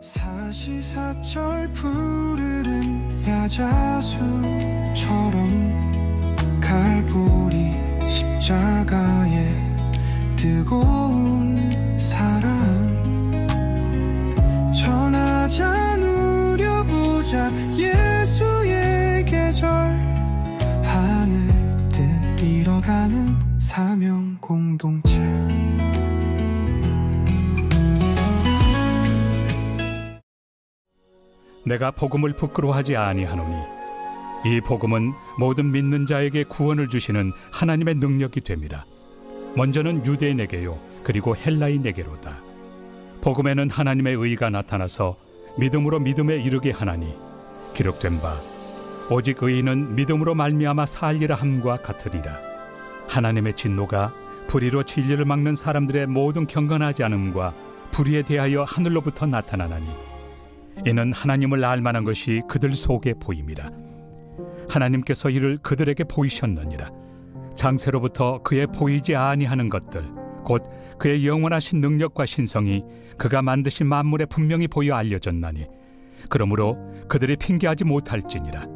사시사철 푸르른 야자수처럼 갈보리 십자가의 뜨거운 사랑 전하자 누려보자 예수의 계절 하늘 뜻 이뤄가는 사명 공동체. 내가 복음을 부끄러워하지 아니하노니 이 복음은 모든 믿는 자에게 구원을 주시는 하나님의 능력이 됨이라. 먼저는 유대인에게요 그리고 헬라인에게로다. 복음에는 하나님의 의가 나타나서 믿음으로 믿음에 이르게 하나니 기록된 바 오직 의인은 믿음으로 말미암아 살리라 함과 같으리라. 하나님의 진노가 불의로 진리를 막는 사람들의 모든 경건하지 않음과 불의에 대하여 하늘로부터 나타나나니 이는 하나님을 알만한 것이 그들 속에 보임이라. 하나님께서 이를 그들에게 보이셨느니라. 장세로부터 그의 보이지 아니하는 것들 곧 그의 영원하신 능력과 신성이 그가 만드신 만물에 분명히 보여 알려졌나니 그러므로 그들이 핑계하지 못할지니라.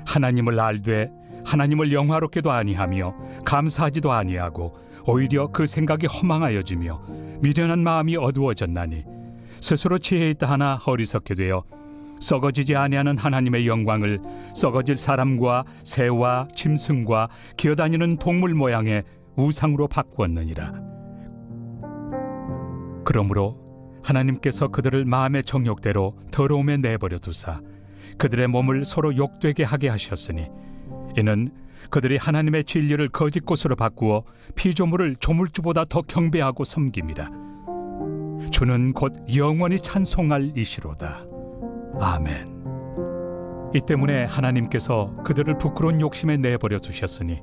하나님을 알되 하나님을 영화롭게도 아니하며 감사하지도 아니하고 오히려 그 생각이 허망하여지며 미련한 마음이 어두워졌나니 스스로 지혜 있다 하나 어리석게 되어 썩어지지 아니하는 하나님의 영광을 썩어질 사람과 새와 짐승과 기어다니는 동물 모양의 우상으로 바꾸었느니라. 그러므로 하나님께서 그들을 마음의 정욕대로 더러움에 내버려 두사 그들의 몸을 서로 욕되게 하게 하셨으니 이는 그들이 하나님의 진리를 거짓 것으로 바꾸어 피조물을 조물주보다 더 경배하고 섬김이라. 주는 곧 영원히 찬송할 이시로다. 아멘. 이 때문에 하나님께서 그들을 부끄러운 욕심에 내버려 두셨으니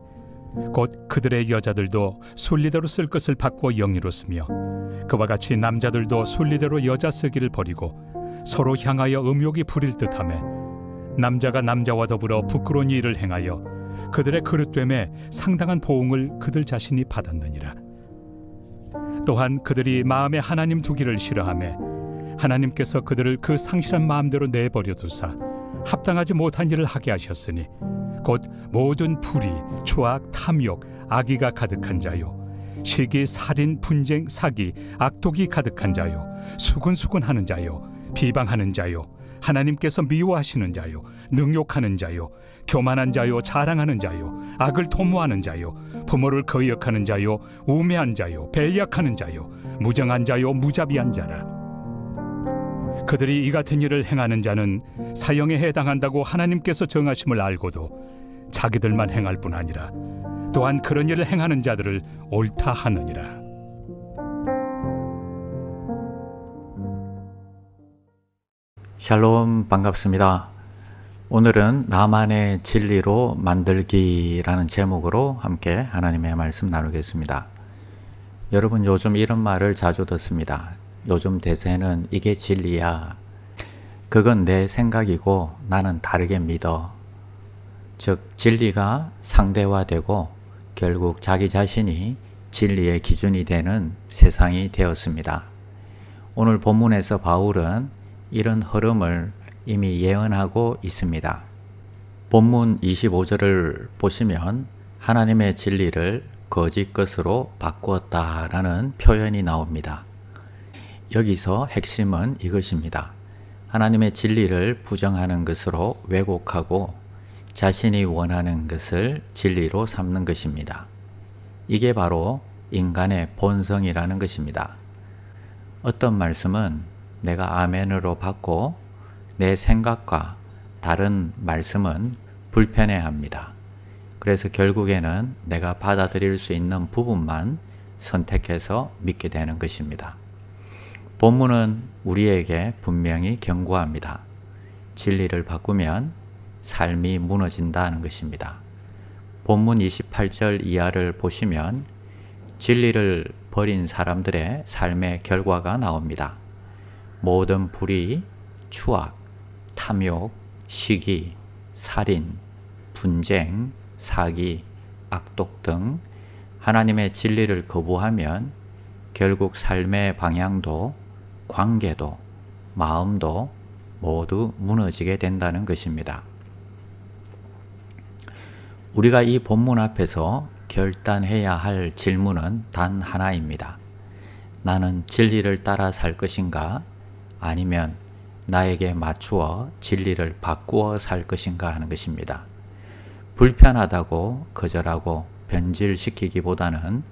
곧 그들의 여자들도 순리대로 쓸 것을 바꾸어 영리로 쓰며 그와 같이 남자들도 순리대로 여자 쓰기를 버리고 서로 향하여 음욕이 부릴 듯하며 남자가 남자와 더불어 부끄러운 일을 행하여 그들의 그릇됨에 상당한 보응을 그들 자신이 받았느니라. 또한 그들이 마음에 하나님 두기를 싫어하며 하나님께서 그들을 그 상실한 마음대로 내버려 두사 합당하지 못한 일을 하게 하셨으니 곧 모든 불의, 추악, 탐욕, 악의가 가득한 자요 시기, 살인, 분쟁, 사기, 악독이 가득한 자요 수군수군하는 자요 비방하는 자요 하나님께서 미워하시는 자요 능욕하는 자요 교만한 자요 자랑하는 자요 악을 도모하는 자요 부모를 거역하는 자요 우매한 자요 배약하는 자요 무정한 자요 무자비한 자라. 그들이 이 같은 일을 행하는 자는 사형에 해당한다고 하나님께서 정하심을 알고도 자기들만 행할 뿐 아니라 또한 그런 일을 행하는 자들을 옳다 하느니라. 샬롬, 반갑습니다. 오늘은 나만의 진리로 만들기라는 제목으로 함께 하나님의 말씀 나누겠습니다. 여러분 요즘 이런 말을 자주 듣습니다. 요즘 대세는 이게 진리야. 그건 내 생각이고 나는 다르게 믿어. 즉 진리가 상대화되고 결국 자기 자신이 진리의 기준이 되는 세상이 되었습니다. 오늘 본문에서 바울은 이런 흐름을 이미 예언하고 있습니다. 본문 25절을 보시면 하나님의 진리를 거짓 것으로 바꾸었다라는 표현이 나옵니다. 여기서 핵심은 이것입니다. 하나님의 진리를 부정하는 것으로 왜곡하고 자신이 원하는 것을 진리로 삼는 것입니다. 이게 바로 인간의 본성이라는 것입니다. 어떤 말씀은 내가 아멘으로 받고 내 생각과 다른 말씀은 불편해합니다. 그래서 결국에는 내가 받아들일 수 있는 부분만 선택해서 믿게 되는 것입니다. 본문은 우리에게 분명히 경고합니다. 진리를 바꾸면 삶이 무너진다는 것입니다. 본문 28절 이하를 보시면 진리를 버린 사람들의 삶의 결과가 나옵니다. 모든 불의, 추악, 탐욕, 시기, 살인, 분쟁, 사기, 악독 등 하나님의 진리를 거부하면 결국 삶의 방향도 관계도 마음도 모두 무너지게 된다는 것입니다. 우리가 이 본문 앞에서 결단해야 할 질문은 단 하나입니다. 나는 진리를 따라 살 것인가? 아니면 나에게 맞추어 진리를 바꾸어 살 것인가 하는 것입니다. 불편하다고 거절하고 변질시키기보다는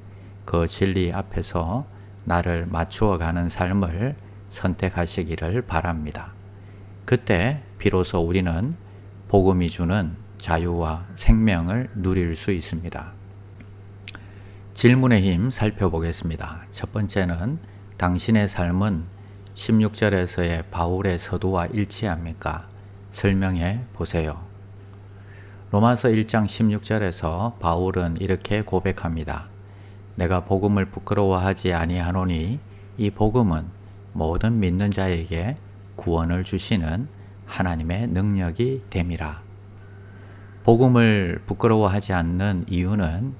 그 진리 앞에서 나를 맞추어 가는 삶을 선택하시기를 바랍니다. 그때 비로소 우리는 복음이 주는 자유와 생명을 누릴 수 있습니다. 질문의 힘 살펴보겠습니다. 첫 번째는 당신의 삶은 16절에서의 바울의 서두와 일치합니까? 설명해 보세요. 로마서 1장 16절에서 바울은 이렇게 고백합니다. 내가 복음을 부끄러워하지 아니하노니 이 복음은 모든 믿는 자에게 구원을 주시는 하나님의 능력이 됨이라. 복음을 부끄러워하지 않는 이유는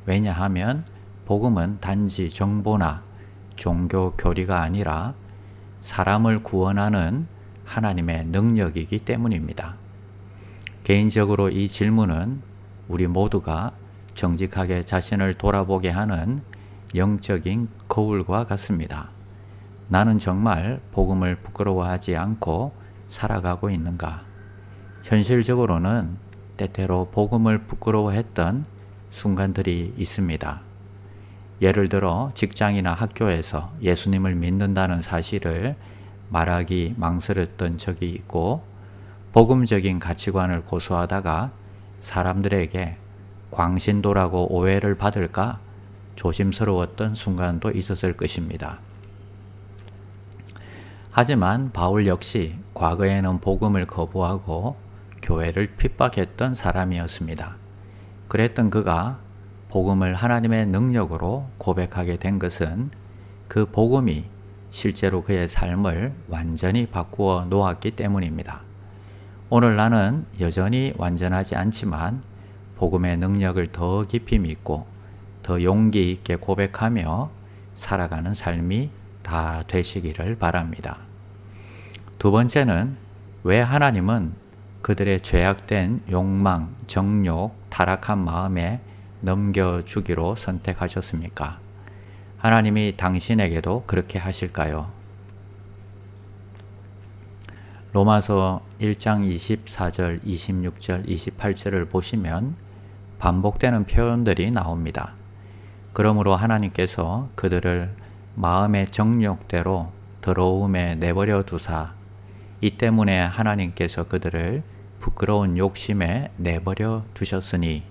왜냐하면 복음은 단지 정보나 종교 교리가 아니라 사람을 구원하는 하나님의 능력이기 때문입니다. 개인적으로 이 질문은 우리 모두가 정직하게 자신을 돌아보게 하는 영적인 거울과 같습니다. 나는 정말 복음을 부끄러워하지 않고 살아가고 있는가? 현실적으로는 때때로 복음을 부끄러워했던 순간들이 있습니다. 예를 들어 직장이나 학교에서 예수님을 믿는다는 사실을 말하기 망설였던 적이 있고, 복음적인 가치관을 고수하다가 사람들에게 광신도라고 오해를 받을까 조심스러웠던 순간도 있었을 것입니다. 하지만 바울 역시 과거에는 복음을 거부하고 교회를 핍박했던 사람이었습니다. 그랬던 그가 복음을 하나님의 능력으로 고백하게 된 것은 그 복음이 실제로 그의 삶을 완전히 바꾸어 놓았기 때문입니다. 오늘 나는 여전히 완전하지 않지만 복음의 능력을 더 깊이 믿고 더 용기 있게 고백하며 살아가는 삶이 다 되시기를 바랍니다. 두 번째는 왜 하나님은 그들의 죄악된 욕망, 정욕, 타락한 마음에 넘겨주기로 선택하셨습니까? 하나님이 당신에게도 그렇게 하실까요? 로마서 1장 24절, 26절, 28절을 보시면 반복되는 표현들이 나옵니다. 그러므로 하나님께서 그들을 마음의 정욕대로 더러움에 내버려 두사, 이 때문에 하나님께서 그들을 부끄러운 욕심에 내버려 두셨으니,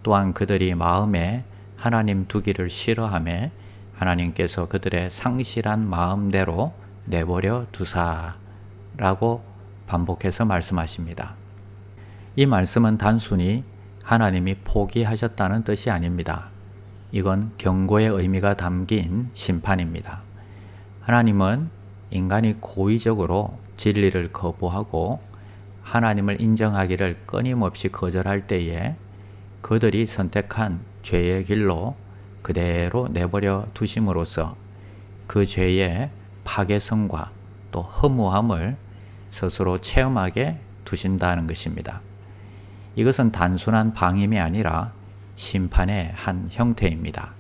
또한 그들이 마음에 하나님 두기를 싫어하며 하나님께서 그들의 상실한 마음대로 내버려 두사 라고 반복해서 말씀하십니다. 이 말씀은 단순히 하나님이 포기하셨다는 뜻이 아닙니다. 이건 경고의 의미가 담긴 심판입니다. 하나님은 인간이 고의적으로 진리를 거부하고 하나님을 인정하기를 끊임없이 거절할 때에 그들이 선택한 죄의 길로 그대로 내버려 두심으로써 그 죄의 파괴성과 또 허무함을 스스로 체험하게 두신다는 것입니다. 이것은 단순한 방임이 아니라 심판의 한 형태입니다.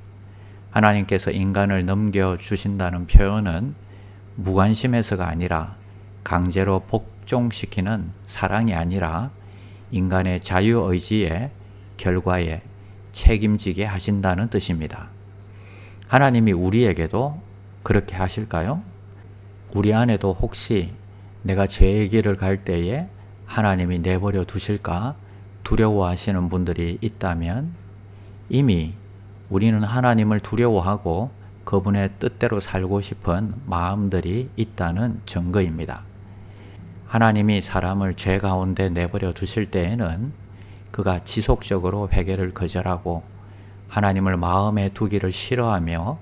하나님께서 인간을 넘겨주신다는 표현은 무관심해서가 아니라 강제로 복종시키는 사랑이 아니라 인간의 자유의지의 결과에 책임지게 하신다는 뜻입니다. 하나님이 우리에게도 그렇게 하실까요? 우리 안에도 혹시 내가 죄의 길을 갈 때에 하나님이 내버려 두실까 두려워하시는 분들이 있다면 이미 우리는 하나님을 두려워하고 그분의 뜻대로 살고 싶은 마음들이 있다는 증거입니다. 하나님이 사람을 죄 가운데 내버려 두실 때에는 그가 지속적으로 회개를 거절하고 하나님을 마음에 두기를 싫어하며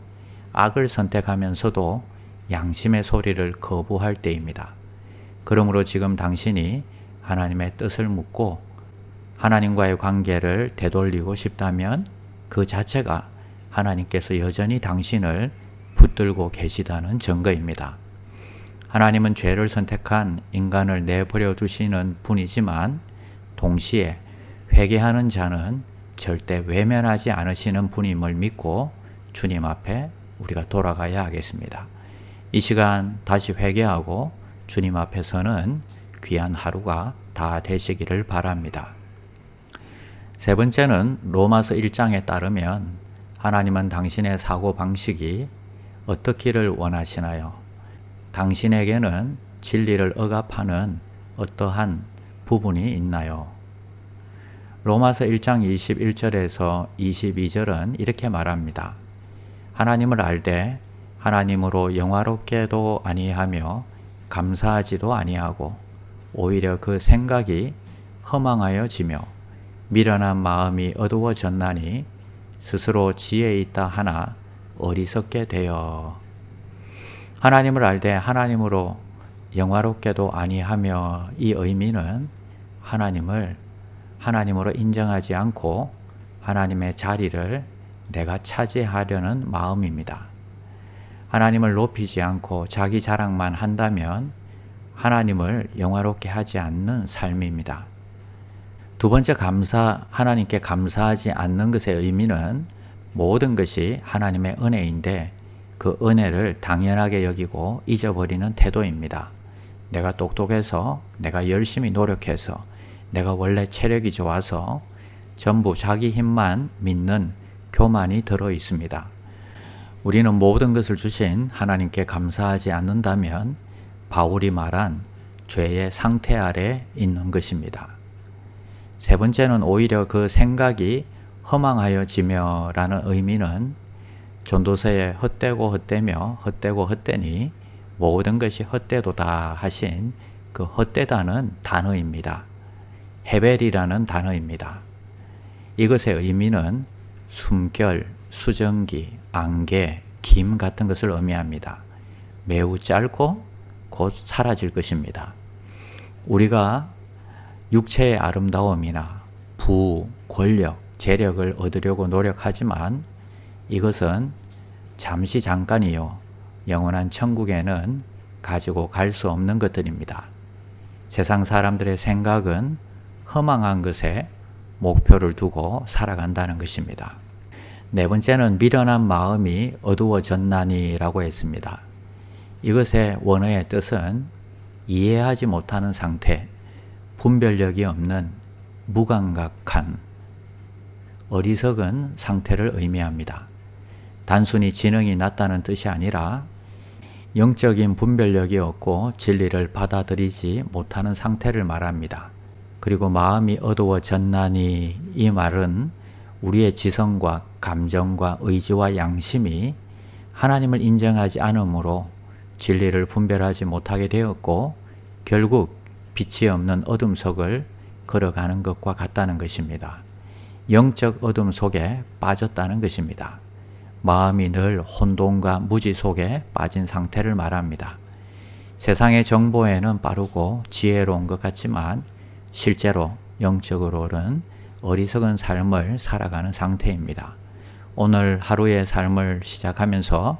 악을 선택하면서도 양심의 소리를 거부할 때입니다. 그러므로 지금 당신이 하나님의 뜻을 묻고 하나님과의 관계를 되돌리고 싶다면 그 자체가 하나님께서 여전히 당신을 붙들고 계시다는 증거입니다. 하나님은 죄를 선택한 인간을 내버려 두시는 분이지만 동시에 회개하는 자는 절대 외면하지 않으시는 분임을 믿고 주님 앞에 우리가 돌아가야 하겠습니다. 이 시간 다시 회개하고 주님 앞에서는 귀한 하루가 다 되시기를 바랍니다. 세 번째는 로마서 1장에 따르면 하나님은 당신의 사고방식이 어떻기를 원하시나요? 당신에게는 진리를 억압하는 어떠한 부분이 있나요? 로마서 1장 21절에서 22절은 이렇게 말합니다. 하나님을 알되 하나님으로 영화롭게도 아니하며 감사하지도 아니하고 오히려 그 생각이 허망하여지며 미련한 마음이 어두워졌나니 스스로 지혜 있다 하나 어리석게 되어 하나님을 알되 하나님으로 영화롭게도 아니하며 이 의미는 하나님을 하나님으로 인정하지 않고 하나님의 자리를 내가 차지하려는 마음입니다. 하나님을 높이지 않고 자기 자랑만 한다면 하나님을 영화롭게 하지 않는 삶입니다. 두 번째 하나님께 감사하지 않는 것의 의미는 모든 것이 하나님의 은혜인데 그 은혜를 당연하게 여기고 잊어버리는 태도입니다. 내가 똑똑해서, 내가 열심히 노력해서, 내가 원래 체력이 좋아서 전부 자기 힘만 믿는 교만이 들어 있습니다. 우리는 모든 것을 주신 하나님께 감사하지 않는다면 바울이 말한 죄의 상태 아래 있는 것입니다. 세 번째는 오히려 그 생각이 허망하여지며 라는 의미는 전도서에 헛되고 헛되며 헛되고 헛되니 모든 것이 헛되도다 하신 그 헛되다는 단어입니다. 헤벨이라는 단어입니다. 이것의 의미는 숨결, 수증기, 안개, 김 같은 것을 의미합니다. 매우 짧고 곧 사라질 것입니다. 우리가 육체의 아름다움이나 부, 권력, 재력을 얻으려고 노력하지만 이것은 잠시 잠깐이요 영원한 천국에는 가지고 갈 수 없는 것들입니다. 세상 사람들의 생각은 허망한 것에 목표를 두고 살아간다는 것입니다. 네 번째는 미련한 마음이 어두워졌나니라고 했습니다. 이것의 원어의 뜻은 이해하지 못하는 상태, 분별력이 없는 무감각한 어리석은 상태를 의미합니다. 단순히 지능이 낮다는 뜻이 아니라 영적인 분별력이 없고 진리를 받아들이지 못하는 상태를 말합니다. 그리고 마음이 어두워졌나니 이 말은 우리의 지성과 감정과 의지와 양심이 하나님을 인정하지 않으므로 진리를 분별하지 못하게 되었고 결국 빛이 없는 어둠 속을 걸어가는 것과 같다는 것입니다. 영적 어둠 속에 빠졌다는 것입니다. 마음이 늘 혼돈과 무지 속에 빠진 상태를 말합니다. 세상의 정보에는 빠르고 지혜로운 것 같지만 실제로 영적으로는 어리석은 삶을 살아가는 상태입니다. 오늘 하루의 삶을 시작하면서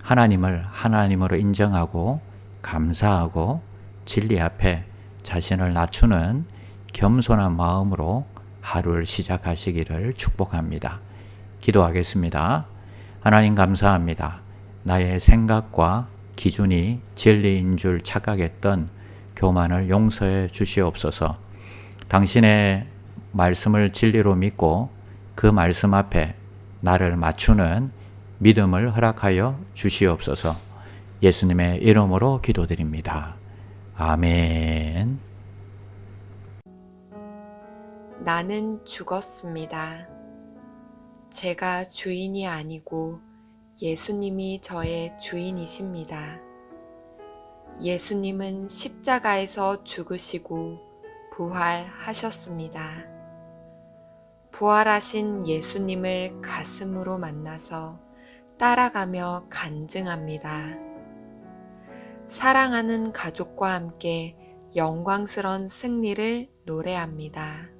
하나님을 하나님으로 인정하고 감사하고 진리 앞에 자신을 낮추는 겸손한 마음으로 하루를 시작하시기를 축복합니다. 기도하겠습니다. 하나님 감사합니다. 나의 생각과 기준이 진리인 줄 착각했던 교만을 용서해 주시옵소서. 당신의 말씀을 진리로 믿고 그 말씀 앞에 나를 맞추는 믿음을 허락하여 주시옵소서. 예수님의 이름으로 기도드립니다. 아멘. 나는 죽었습니다. 제가 주인이 아니고 예수님이 저의 주인이십니다. 예수님은 십자가에서 죽으시고 부활하셨습니다. 부활하신 예수님을 가슴으로 만나서 따라가며 간증합니다. 사랑하는 가족과 함께 영광스러운 승리를 노래합니다.